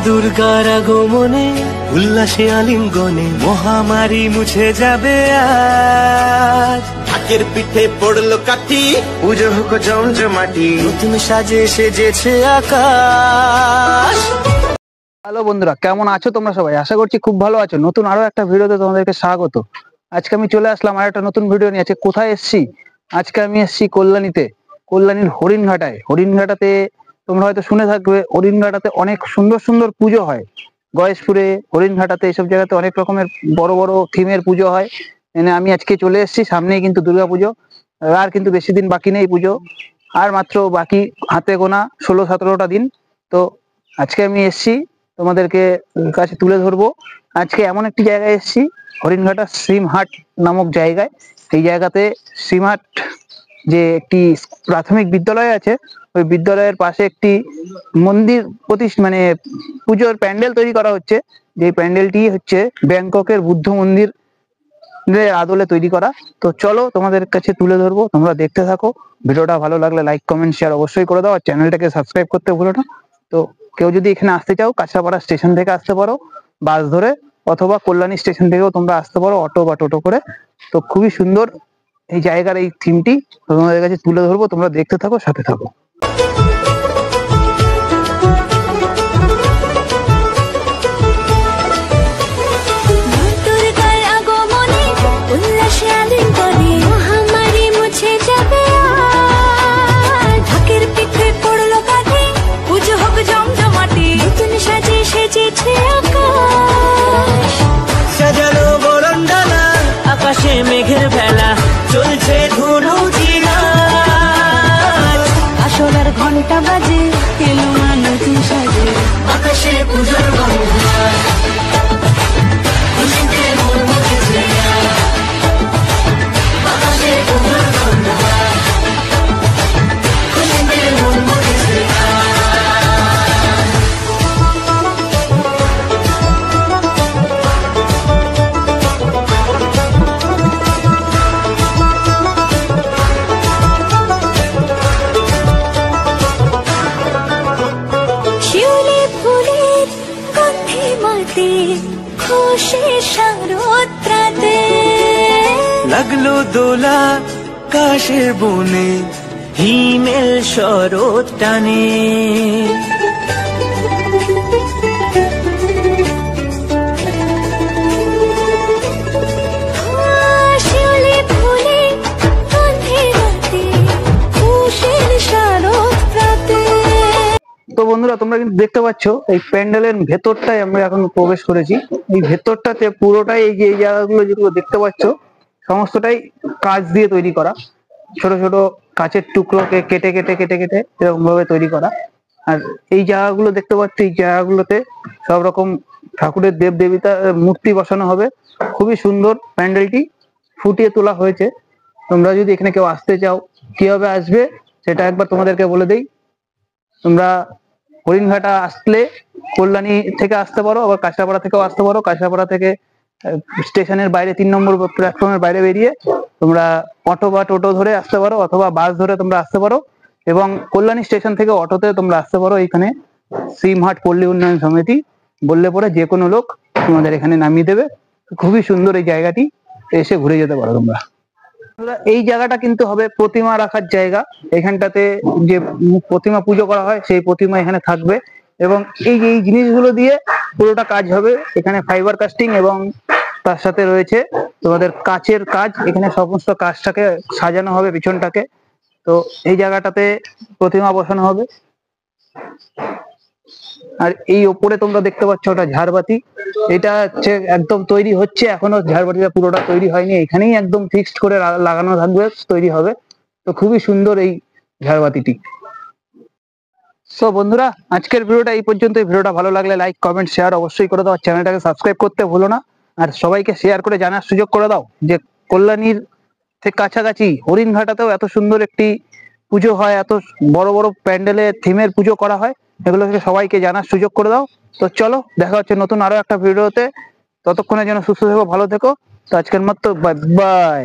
দুর্গার আগমনে উল্লাসে আলিঙ্গনে মহামারী মুছে যাবে আজ। ঢাকের পিঠে পড়লো কাঠি, পুজো হোক জমজমাটি, নতুন সাজে সেজেছে আকাশ। হ্যালো বন্ধুরা, কেমন আছো তোমরা সবাই? আশা করছি খুব ভালো আছো। নতুন আরো একটা ভিডিওতে তোমাদেরকে স্বাগত। আজকে আমি চলে আসলাম আর একটা নতুন ভিডিও নিয়ে। আজকে কোথায় এসেছি? আজকে আমি এসেছি কল্যাণীতে, কল্যাণীর হরিণঘাটায়। হরিণঘাটাতে তোমরা হয়তো শুনে থাকবে, হরিণঘাটাতে অনেক সুন্দর সুন্দর পুজো হয়। গয়েশপুরে, হরিণঘাটাতে, এইসব জায়গাতে অনেক রকমের বড় বড় থিমের পুজো হয়। আমি আজকে চলে এসেছি, সামনেই কিন্তু দুর্গা পুজো, আর কিন্তু বেশি দিন বাকি নেই পুজো, আর মাত্র বাকি হাতে গোনা 16-17টা দিন। তো আজকে আমি এসেছি তোমাদেরকে কাছে তুলে ধরবো। আজকে এমন একটি জায়গায় এসেছি, হরিণঘাটা সিমহাট নামক জায়গায়। এই জায়গাতে সিমহাট যে একটি প্রাথমিক বিদ্যালয় আছে, ওই বিদ্যালয়ের পাশে একটি মন্দির মানে পুজোর প্যান্ডেল তৈরি করা হচ্ছে। যে প্যান্ডেলটি হচ্ছে ব্যাংককের বুদ্ধ মন্দির আদলে তৈরি করা। তো চলো তোমাদের কাছে তুলে ধরবো, তোমরা দেখতে থাকো। ভিডিওটা ভালো লাগলে লাইক কমেন্ট শেয়ার অবশ্যই করে দাও, আর চ্যানেলটাকে সাবস্ক্রাইব করতে ভুলো না। তো কেউ যদি এখানে আসতে চাও, কাঁচরাপাড়া স্টেশন থেকে আসতে পারো বাস ধরে, অথবা কল্যাণী স্টেশন থেকেও তোমরা আসতে পারো অটো বা টোটো করে। তো খুবই সুন্দর এই জায়গার এই থিমটি তোমাদের কাছে তুলে ধরবো, তোমরা দেখতে থাকো, সাথে থাকো। সাজানো বরণডালা, আকাশে মেঘের ভেলা, চলছে ধুনু জিনা। আসলার ঘন্টা বাজে, এলো নতুন সাজে, আকাশে পুজোর গন্ধ, খুশিতে মন মুখেছে আকাশে পুজোর গন্ধ, খুশিতে মন মুখেছে। শিউলি ফুলের গন্ধে মাতে, খুশি শারদরাতে, লাগলো দোলা কাশের বনে, হিমেল শরৎ টানে। শিউলি ফুলের গন্ধে মাতে, খুশি শারদরাতে। তো বন্ধুরা, তোমরা কিন্তু দেখতে পাচ্ছ এই প্যান্ডেলের ভেতরটাই আমরা এখন প্রবেশ করেছি। এই ভেতরটাতে পুরোটাই এই যে এই জায়গাগুলো যেগুলো দেখতে পাচ্ছ, সমস্তটাই কাঁচ দিয়ে তৈরি করা। ছোট ছোট কাঁচের টুকরোকে কেটে কেটে কেটে কেটে এরকম ভাবে তৈরি করা। আর এই জায়গাগুলো দেখতে পাচ্ছ, এই জায়গাগুলোতে সব রকম ঠাকুরের দেব দেবীতা মূর্তি বসানো হবে। খুবই সুন্দর প্যান্ডেলটি ফুটিয়ে তোলা হয়েছে। তোমরা যদি এখানে কেউ আসতে চাও, কিভাবে আসবে সেটা একবার তোমাদেরকে বলে দেই। তোমরা হরিণঘাটা আসলে কল্যাণী থেকে আসতে পারো, আবার কাঁচরাপাড়া থেকেও আসতে পারো। কাঁচরাপাড়া থেকে স্টেশনের বাইরে 3 নম্বর প্ল্যাটফর্মের বাইরে বেরিয়ে তোমরা অটো বা টোটো ধরে আসতে পারো, অথবা বাস ধরে তোমরা আসতে পারো। এবং কল্যাণী স্টেশন থেকে অটোতে তোমরা আসতে পারো। এখানে সিমহাট পল্লী উন্নয়ন সমিতি বললে পরে যে কোনো লোক তোমাদের এখানে নামিয়ে দেবে। খুবই সুন্দর এই জায়গাটি, এসে ঘুরে যেতে পারো তোমরা। এই জায়গাটা কিন্তু হবে প্রতিমা রাখার জায়গা। এখানটাতে যে প্রতিমা পুজো করা হয়, সেই প্রতিমা এখানে থাকবে। এবং এই যে এই জিনিসগুলো দিয়ে পুরোটা কাজ হবে। এখানে ফাইবার কাস্টিং এবং তার সাথে রয়েছে তোমাদের কাচের কাজ। এখানে সমস্ত কাজটাকে সাজানো হবে, পিছনটাকে। তো এই জায়গাটাতে প্রতিমা বসানো হবে। আর এই ওপরে তোমরা দেখতে পাচ্ছ ওটা ঝাড়বাতি। এটা হচ্ছে একদম তৈরি হচ্ছে, এখনো ঝাড়বাতিটা পুরোটা তৈরি হয়নি। এখানেই একদম ফিক্সড করে লাগানো থাকবে, তৈরি হবে। তো খুবই সুন্দর এই ঝাড়বাতিটি। সো বন্ধুরা, আজকের ভিডিওটা এই পর্যন্ত। ভিডিওটা ভালো লাগলে লাইক কমেন্ট শেয়ার অবশ্যই করে দাও, চ্যানেলটাকে সাবস্ক্রাইব করতে ভুলো না। আর সবাইকে শেয়ার করে জানার সুযোগ করে দাও যে কল্যাণীর থেকে কাছাকাছি হরিণঘাটাতেও এত সুন্দর একটি পুজো হয়, এত বড় বড় প্যান্ডেলে থিমের পুজো করা হয়। এগুলো থেকে সবাইকে জানার সুযোগ করে দাও। তো চলো, দেখা হচ্ছে নতুন আরো একটা ভিডিওতে। ততক্ষণে যেন সুস্থ থেকো, ভালো থেকো। তো আজকের মতো বাই বাই।